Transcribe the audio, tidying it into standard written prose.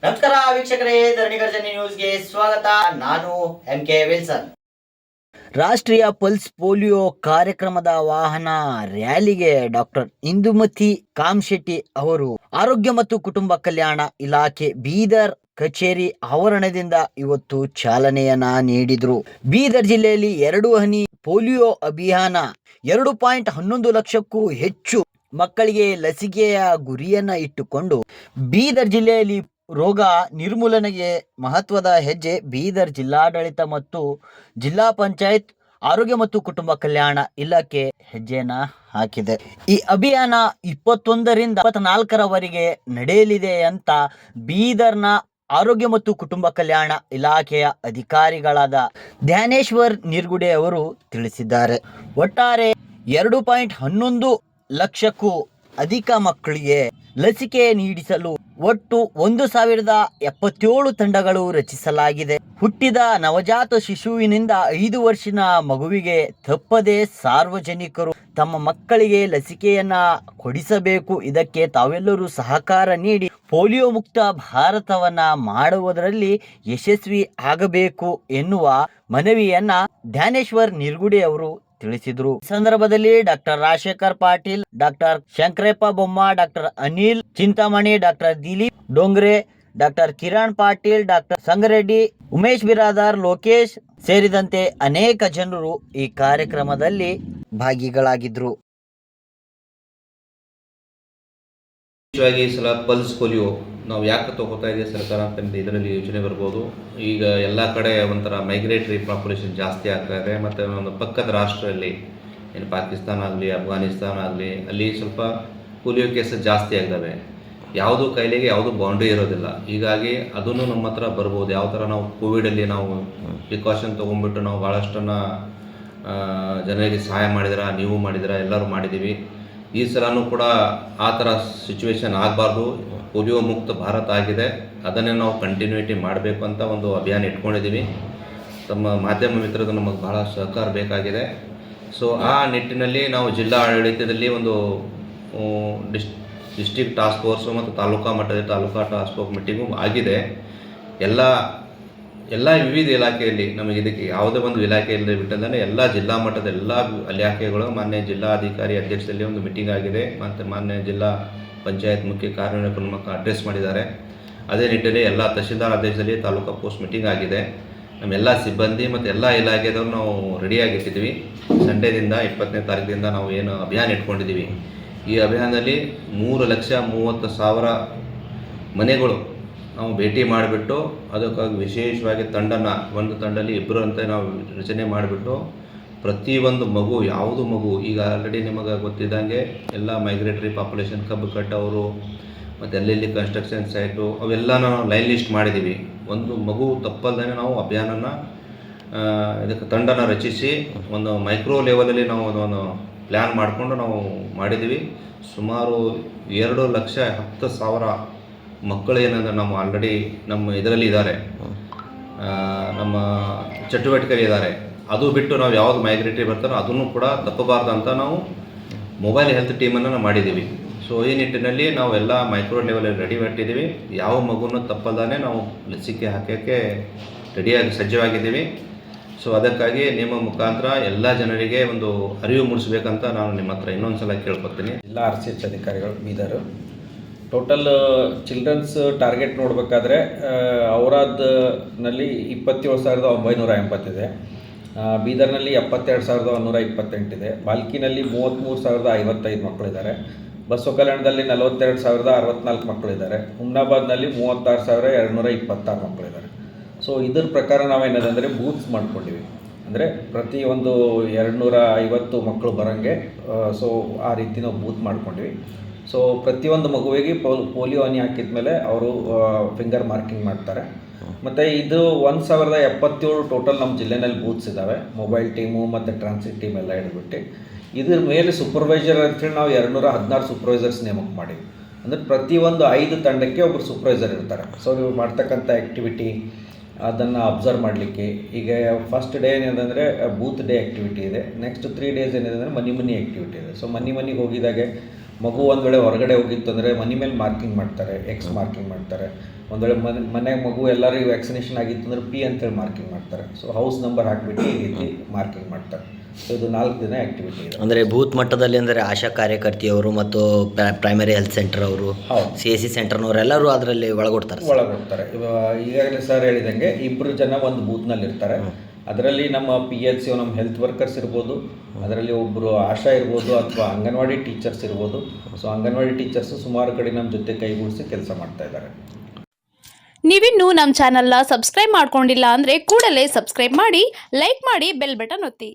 ನಮಸ್ಕಾರ ವೀಕ್ಷಕರೇ, ಧರಣಿ ಗರ್ಜನೆ ನ್ಯೂಸ್ಗೆ ಸ್ವಾಗತ. ನಾನು MK ವಿಲ್ಸನ್. ರಾಷ್ಟ್ರೀಯ ಪಲ್ಸ್ ಪೋಲಿಯೋ ಕಾರ್ಯಕ್ರಮದ ವಾಹನ ರ್ಯಾಲಿಗೆ ಡಾಕ್ಟರ್ ಇಂದುಮತಿ ಕಾಮಶೆಟ್ಟಿ ಅವರು ಆರೋಗ್ಯ ಮತ್ತು ಕುಟುಂಬ ಕಲ್ಯಾಣ ಇಲಾಖೆ ಬೀದರ್ ಕಚೇರಿ ಆವರಣದಿಂದ ಇವತ್ತು ಚಾಲನೆಯನ್ನ ನೀಡಿದ್ರು. ಬೀದರ್ ಜಿಲ್ಲೆಯಲ್ಲಿ 2 ಹನಿ ಪೋಲಿಯೋ ಅಭಿಯಾನ 2.11 ಲಕ್ಷಕ್ಕೂ ಹೆಚ್ಚು ಮಕ್ಕಳಿಗೆ ಲಸಿಕೆಯ ಗುರಿಯನ್ನ ಇಟ್ಟುಕೊಂಡು ಬೀದರ್ ಜಿಲ್ಲೆಯಲ್ಲಿ ರೋಗ ನಿರ್ಮೂಲನೆಗೆ ಮಹತ್ವದ ಹೆಜ್ಜೆ ಬೀದರ್ ಜಿಲ್ಲಾಡಳಿತ ಮತ್ತು ಜಿಲ್ಲಾ ಪಂಚಾಯತ್ ಆರೋಗ್ಯ ಮತ್ತು ಕುಟುಂಬ ಕಲ್ಯಾಣ ಇಲಾಖೆ ಹೆಜ್ಜೆಯನ್ನ ಹಾಕಿದೆ. ಈ ಅಭಿಯಾನ 21ರಿಂದ 24ರವರೆಗೆ ನಡೆಯಲಿದೆ ಅಂತ ಬೀದರ್ನ ಆರೋಗ್ಯ ಮತ್ತು ಕುಟುಂಬ ಕಲ್ಯಾಣ ಇಲಾಖೆಯ ಅಧಿಕಾರಿಗಳಾದ ಧ್ಯಾನೇಶ್ವರ್ ನಿರ್ಗುಡೆ ಅವರು ತಿಳಿಸಿದ್ದಾರೆ. ಒಟ್ಟಾರೆ 2.11 ಲಕ್ಷಕ್ಕೂ ಅಧಿಕ ಮಕ್ಕಳಿಗೆ ಲಸಿಕೆ ನೀಡಿಸಲು ಒಟ್ಟು 1077 ತಂಡಗಳು ರಚಿಸಲಾಗಿದೆ. ಹುಟ್ಟಿದ ನವಜಾತ ಶಿಶುವಿನಿಂದ 5 ವರ್ಷದ ಮಗುವಿಗೆ ತಪ್ಪದೆ ಸಾರ್ವಜನಿಕರು ತಮ್ಮ ಮಕ್ಕಳಿಗೆ ಲಸಿಕೆಯನ್ನ ಕೊಡಿಸಬೇಕು. ಇದಕ್ಕೆ ತಾವೆಲ್ಲರೂ ಸಹಕಾರ ನೀಡಿ ಪೋಲಿಯೋ ಮುಕ್ತ ಭಾರತವನ್ನ ಮಾಡುವುದರಲ್ಲಿ ಯಶಸ್ವಿ ಆಗಬೇಕು ಎನ್ನುವ ಮನವಿಯನ್ನ ಧ್ಯಾನೇಶ್ವರ್ ನಿರ್ಗುಡೆ ಅವರು ತಿಳಿಸಿದ್ರು. ಈ ಸಂದರ್ಭದಲ್ಲಿ doctor Rajashekar Patil, doctor Shankarappa Bomma, doctor Anil Chintamani, doctor Dilip Dongre, doctor Kiran Patil, doctor Sangareddy, Umesh Biradar, Lokesh ಸೇರಿದಂತೆ ಅನೇಕ ಜನರು ಈ ಕಾರ್ಯಕ್ರಮದಲ್ಲಿ ಭಾಗಿಗಳಾಗಿದ್ರು. ವಿಶೇಷವಾಗಿ ಈ ಸಲ ಪಲ್ಸ್ ಪೋಲಿಯೋ ನಾವು ಯಾಕೆ ತಗೋತಾ ಇದೆ ಸರ್ಕಾರ ಅಂತ ಇದರಲ್ಲಿ ಯೋಚನೆ ಬರ್ಬೋದು. ಈಗ ಎಲ್ಲ ಕಡೆ ಒಂಥರ ಮೈಗ್ರೇಟರಿ ಪಾಪ್ಯುಲೇಷನ್ ಜಾಸ್ತಿ ಆಗ್ತಾ ಇದೆ. ಮತ್ತು ಒಂದು ಪಕ್ಕದ ರಾಷ್ಟ್ರದಲ್ಲಿ ಏನು ಪಾಕಿಸ್ತಾನ ಆಗಲಿ, ಅಫ್ಘಾನಿಸ್ತಾನ ಆಗಲಿ, ಅಲ್ಲಿ ಸ್ವಲ್ಪ ಪೋಲಿಯೋ ಕೇಸಸ್ ಜಾಸ್ತಿ ಆಗಿದ್ದಾವೆ. ಯಾವುದು ಕಾಯಿಲೆಗೆ ಯಾವುದು ಬೌಂಡ್ರಿ ಇರೋದಿಲ್ಲ. ಹೀಗಾಗಿ ಅದನ್ನು ನಮ್ಮ ಹತ್ರ ಬರ್ಬೋದು. ಯಾವ ಥರ ನಾವು ಕೋವಿಡಲ್ಲಿ ನಾವು ಪ್ರಿಕಾಷನ್ ತೊಗೊಂಡ್ಬಿಟ್ಟು ನಾವು ಭಾಳಷ್ಟನ್ನು ಜನರಿಗೆ ಸಹಾಯ ಮಾಡಿದ್ರೆ, ನೀವು ಮಾಡಿದ್ರೆ, ಎಲ್ಲರೂ ಮಾಡಿದ್ದೀವಿ. ಈ ಸಲನೂ ಕೂಡ ಆ ಥರ ಸಿಚುವೇಶನ್ ಆಗಬಾರ್ದು. ಪೋಲಿಯೋ ಮುಕ್ತ ಭಾರತ ಆಗಿದೆ, ಅದನ್ನೇ ನಾವು ಕಂಟಿನ್ಯೂಟಿ ಮಾಡಬೇಕು ಅಂತ ಒಂದು ಅಭಿಯಾನ ಇಟ್ಕೊಂಡಿದ್ದೀವಿ. ತಮ್ಮ ಮಾಧ್ಯಮ ಮಿತ್ರರು ನಮಗೆ ಬಹಳ ಸಹಕಾರ ಬೇಕಾಗಿದೆ. ಸೊ ಆ ನಿಟ್ಟಿನಲ್ಲಿ ನಾವು ಜಿಲ್ಲಾ ಆಡಳಿತದಲ್ಲಿ ಒಂದು ಡಿಸ್ಟ್ರಿಕ್ಟ್ ಟಾಸ್ಕ್ ಫೋರ್ಸು ಮತ್ತು ತಾಲೂಕಾ ಮಟ್ಟದ ತಾಲೂಕಾ ಟಾಸ್ಕ್ ಫೋರ್ಸ್ ಮೀಟಿಂಗು ಆಗಿದೆ. ಎಲ್ಲ ವಿವಿಧ ಇಲಾಖೆಯಲ್ಲಿ ನಮಗೆ ಇದಕ್ಕೆ ಯಾವುದೇ ಒಂದು ಇಲಾಖೆ ಇಲ್ಲದೆ ಬಿಟ್ಟಂದರೆ ಎಲ್ಲ ಜಿಲ್ಲಾ ಮಟ್ಟದ ಎಲ್ಲ ಇಲಾಖೆಗಳು ಮಾನ್ಯ ಜಿಲ್ಲಾಧಿಕಾರಿ ಅಧ್ಯಕ್ಷದಲ್ಲಿ ಒಂದು ಮೀಟಿಂಗ್ ಆಗಿದೆ. ಮತ್ತು ಮಾನ್ಯ ಜಿಲ್ಲಾ ಪಂಚಾಯತ್ ಮುಖ್ಯ ಕಾರ್ಯನಿರ್ವಾಹಕ ಅಡ್ರೆಸ್ ಮಾಡಿದ್ದಾರೆ. ಅದೇ ನಿಟ್ಟಿನಲ್ಲಿ ಎಲ್ಲ ತಹಶೀಲ್ದಾರ್ ಅಧ್ಯಕ್ಷದಲ್ಲಿ ತಾಲೂಕಾ ಪೋಸ್ಟ್ ಮೀಟಿಂಗ್ ಆಗಿದೆ. ನಮ್ಮೆಲ್ಲ ಸಿಬ್ಬಂದಿ ಮತ್ತು ಎಲ್ಲ ಇಲಾಖೆದವರು ನಾವು ರೆಡಿಯಾಗಿಟ್ಟಿದ್ದೀವಿ. ಸಂಡೇದಿಂದ 20ನೇ ತಾರೀಕಿನಿಂದ ನಾವು ಏನು ಅಭಿಯಾನ ಇಟ್ಕೊಂಡಿದ್ದೀವಿ, ಈ ಅಭಿಯಾನದಲ್ಲಿ 3,30,000 ಮನೆಗಳು ನಾವು ಭೇಟಿ ಮಾಡಿಬಿಟ್ಟು ಅದಕ್ಕಾಗಿ ವಿಶೇಷವಾಗಿ ಒಂದು ತಂಡದಲ್ಲಿ 2 ಅಂತ ನಾವು ರಚನೆ ಮಾಡಿಬಿಟ್ಟು ಪ್ರತಿಯೊಂದು ಮಗು, ಯಾವುದು ಮಗು ಈಗ ಆಲ್ರೆಡಿ ನಿಮಗೆ ಗೊತ್ತಿದ್ದಂಗೆ ಎಲ್ಲ ಮೈಗ್ರೇಟರಿ ಪಾಪ್ಯುಲೇಷನ್ ಕಬ್ಬು ಕಟ್ಟವರು ಮತ್ತು ಎಲ್ಲೆಲ್ಲಿ ಕನ್ಸ್ಟ್ರಕ್ಷನ್ ಸೈಟು ಅವೆಲ್ಲ ನಾವು ಲೈನ್ ಲಿಸ್ಟ್ ಮಾಡಿದ್ದೀವಿ. ಒಂದು ಮಗು ತಪ್ಪಲ್ದೇ ನಾವು ಅಭಿಯಾನನ ಇದಕ್ಕೆ ತಂಡನ ರಚಿಸಿ ಒಂದು ಮೈಕ್ರೋ ಲೆವೆಲಲ್ಲಿ ನಾವು ಅದನ್ನು ಪ್ಲ್ಯಾನ್ ಮಾಡಿಕೊಂಡು ನಾವು ಮಾಡಿದ್ದೀವಿ. ಸುಮಾರು 2,10,000 ಮಕ್ಕಳು ಏನಂದ್ರೆ ನಮ್ಮ ಆಲ್ರೆಡಿ ನಮ್ಮ ಇದರಲ್ಲಿ ಇದ್ದಾರೆ, ನಮ್ಮ ಚಟುವಟಿಕೆಯಲ್ಲಿ ಇದ್ದಾರೆ. ಅದು ಬಿಟ್ಟು ನಾವು ಯಾವುದು ಮೈಗ್ರೇಟರಿ ಬರ್ತಾರೋ ಅದನ್ನು ಕೂಡ ತಪ್ಪಬಾರ್ದು ಅಂತ ನಾವು ಮೊಬೈಲ್ ಹೆಲ್ತ್ ಟೀಮನ್ನು ನಾವು ಮಾಡಿದ್ದೀವಿ. ಸೊ ಈ ನಿಟ್ಟಿನಲ್ಲಿ ನಾವು ಎಲ್ಲ ಮೈಕ್ರೋ ಲೆವೆಲಲ್ಲಿ ರೆಡಿ ಮಾಡಿದ್ದೀವಿ. ಯಾವ ಮಗುನೂ ತಪ್ಪಲ್ದಾನೆ ನಾವು ಲಸಿಕೆ ಹಾಕೋಕ್ಕೆ ರೆಡಿಯಾಗಿ ಸಜ್ಜವಾಗಿದ್ದೀವಿ. ಸೊ ಅದಕ್ಕಾಗಿ ನಿಮ್ಮ ಮುಖಾಂತರ ಎಲ್ಲ ಜನರಿಗೆ ಒಂದು ಅರಿವು ಮೂಡಿಸ್ಬೇಕಂತ ನಾನು ನಿಮ್ಮ ಹತ್ರ ಇನ್ನೊಂದು ಸಲ ಕೇಳ್ಕೊತೀನಿ. ಜಿಲ್ಲಾ RCH ಅಧಿಕಾರಿಗಳು ಬೀದರು ಟೋಟಲ್ ಚಿಲ್ಡ್ರನ್ಸ್ ಟಾರ್ಗೆಟ್ ನೋಡಬೇಕಾದ್ರೆ ಔರಾದ್ನಲ್ಲಿ 27,980 ಇದೆ, ಬೀದರ್ನಲ್ಲಿ 72,128 ಇದೆ, ಬಾಲ್ಕಿನಲ್ಲಿ 33,055 ಮಕ್ಕಳಿದ್ದಾರೆ, ಬಸವ ಕಲ್ಯಾಣದಲ್ಲಿ 42,064 ಮಕ್ಕಳಿದ್ದಾರೆ, ಹುಮ್ನಾಬಾದ್ನಲ್ಲಿ 36,226 ಮಕ್ಕಳಿದ್ದಾರೆ. ಸೊ ಇದ್ರ ಪ್ರಕಾರ ನಾವೇನದಂದರೆ ಬೂತ್ಸ್ ಮಾಡ್ಕೊಂಡಿವಿ. ಅಂದರೆ ಪ್ರತಿ ಒಂದು 250 ಮಕ್ಕಳು ಬರೋಂಗೆ ಸೊ ಆ ರೀತಿ ನಾವು ಬೂತ್ ಮಾಡ್ಕೊಂಡಿವಿ. ಸೊ ಪ್ರತಿಯೊಂದು ಮಗುವಿಗೆ ಪೋಲಿಯೋ ಹನಿ ಹಾಕಿದ ಮೇಲೆ ಅವರು ಫಿಂಗರ್ ಮಾರ್ಕಿಂಗ್ ಮಾಡ್ತಾರೆ. ಮತ್ತು ಇದು 1,077 ಟೋಟಲ್ ನಮ್ಮ ಜಿಲ್ಲೆನಲ್ಲಿ ಬೂತ್ಸ್ ಇದ್ದಾವೆ, ಮೊಬೈಲ್ ಟೀಮು ಮತ್ತು ಟ್ರಾನ್ಸಿಟ್ ಟೀಮ್ ಎಲ್ಲ ಹಿಡ್ಬಿಟ್ಟು. ಇದ್ರ ಮೇಲೆ ಸೂಪರ್ವೈಸರ್ ಅಂತೇಳಿ ನಾವು 216 ಸೂಪರ್ವೈಸರ್ಸ್ ನೇಮಕ ಮಾಡಿವಿ. ಅಂದರೆ ಪ್ರತಿಯೊಂದು 5 ತಂಡಕ್ಕೆ ಒಬ್ಬರು ಸೂಪರ್ವೈಸರ್ ಇರ್ತಾರೆ. ಸೊ ನೀವು ಮಾಡ್ತಕ್ಕಂಥ ಆ್ಯಕ್ಟಿವಿಟಿ ಅದನ್ನು ಅಬ್ಸರ್ವ್ ಮಾಡಲಿಕ್ಕೆ ಈಗ ಫಸ್ಟ್ ಡೇ ಏನಿದೆ ಬೂತ್ ಡೇ ಆ್ಯಕ್ಟಿವಿಟಿ ಇದೆ. ನೆಕ್ಸ್ಟ್ 3 ಡೇಸ್ ಏನಿದೆ ಅಂದರೆ ಮನಿ ಆ್ಯಕ್ಟಿವಿಟಿ ಇದೆ. ಸೊ ಮನಿಗೆ ಹೋಗಿದಾಗೆ ಮಗು ಒಂದು ವೇಳೆ ಹೊರಗಡೆ ಹೋಗಿತ್ತು ಅಂದರೆ ಮನಿ ಮೇಲೆ ಮಾರ್ಕಿಂಗ್ ಮಾಡ್ತಾರೆ, ಎಕ್ಸ್ ಮಾರ್ಕಿಂಗ್ ಮಾಡ್ತಾರೆ. ಒಂದು ವೇಳೆ ಮನೆ ಮಗು ಎಲ್ಲರಿಗೂ ವ್ಯಾಕ್ಸಿನೇಷನ್ ಆಗಿತ್ತು ಅಂದರೆ ಪಿ ಅಂತೇಳಿ ಮಾರ್ಕಿಂಗ್ ಮಾಡ್ತಾರೆ. ಸೊ ಹೌಸ್ ನಂಬರ್ ಹಾಕಿಬಿಟ್ಟು ಈ ರೀತಿ ಮಾರ್ಕಿಂಗ್ ಮಾಡ್ತಾರೆ. ಸೊ ಇದು 4 ದಿನ ಆ್ಯಕ್ಟಿವಿಟಿ ಇದೆ. ಅಂದರೆ ಬೂತ್ ಮಟ್ಟದಲ್ಲಿ ಅಂದರೆ ಆಶಾ ಕಾರ್ಯಕರ್ತೆಯವರು ಮತ್ತು ಪ್ರೈಮರಿ ಹೆಲ್ತ್ ಸೆಂಟರ್ ಅವರು, CSC ಸೆಂಟರ್ನವರೆಲ್ಲರೂ ಅದರಲ್ಲಿ ಒಳಗೊಡ್ತಾರೆ. ಈಗಾಗಲೇ ಸರ್ ಹೇಳಿದಂಗೆ 2 ಜನ ಒಂದು ಬೂತ್ನಲ್ಲಿ ಇರ್ತಾರೆ. ಅದರಲ್ಲಿ ನಮ್ಮ PHC ನಮ್ಮ ಹೆಲ್ತ್ ವರ್ಕರ್ಸ್ ಇರ್ಬೋದು, ಅದರಲ್ಲಿ ಒಬ್ಬರು ಆಶಾ ಇರ್ಬೋದು ಅಥವಾ ಅಂಗನವಾಡಿ ಟೀಚರ್ಸ್ ಇರ್ಬೋದು. ಸೊ ಅಂಗನವಾಡಿ ಟೀಚರ್ಸ್ ಸುಮಾರು ಕಡೆ ನಮ್ಮ ಜೊತೆ ಕೈಗೂಡಿಸಿ ಕೆಲಸ ಮಾಡ್ತಾ ಇದ್ದಾರೆ. ನೀವಿನ್ನೂ ನಮ್ಮ ಚಾನಲ್ನ ಸಬ್ಸ್ಕ್ರೈಬ್ ಮಾಡ್ಕೊಂಡಿಲ್ಲ ಅಂದರೆ ಕೂಡಲೇ ಸಬ್ಸ್ಕ್ರೈಬ್ ಮಾಡಿ, ಲೈಕ್ ಮಾಡಿ, ಬೆಲ್ ಬಟನ್ ಒತ್ತಿ.